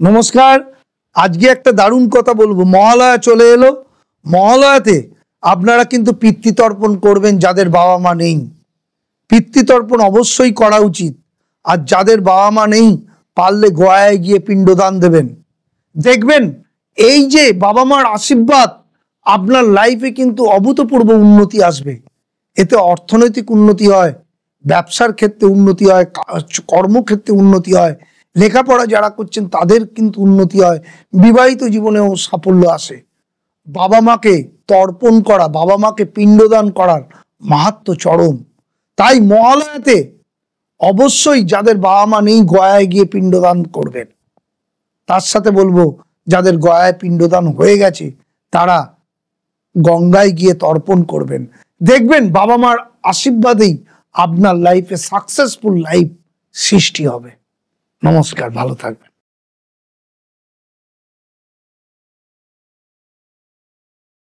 নমস্কার। আজকে একটা দারুণ কথা বলবো। মহালয়া চলে এলো। মহালয়াতে আপনারা কিন্তু পিতৃতর্পণ করবেন যাদের বাবা মা নেই। পিতৃতর্পণ অবশ্যই করা উচিত। আর যাদের বাবা মা নেই পারলে গয়ায় গিয়ে পিণ্ডদান দেবেন। দেখবেন এই যে বাবা মার আশীর্বাদ, আপনার লাইফে কিন্তু অভূতপূর্ব উন্নতি আসবে। এতে অর্থনৈতিক উন্নতি হয়, ব্যবসার ক্ষেত্রে উন্নতি হয়, কর্মক্ষেত্রে উন্নতি হয়, লেখাপড়া যারা করছেন তাদের কিন্তু উন্নতি হয়, বিবাহিত জীবনেও সাফল্য আসে। বাবা মাকে তর্পণ করা, বাবা মাকে পিণ্ডদান করার মাহাত্ম্য চরম। তাই মহালয়াতে অবশ্যই যাদের বাবা মা নেই গয়ায় গিয়ে পিণ্ডদান করবেন। তার সাথে বলবো যাদের গয়ায় পিণ্ডদান হয়ে গেছে তারা গঙ্গায় গিয়ে তর্পণ করবেন। দেখবেন বাবা মার আশীর্বাদেই আপনার লাইফে সাকসেসফুল লাইফ সৃষ্টি হবে। নমস্কার, ভালো থাকবেন।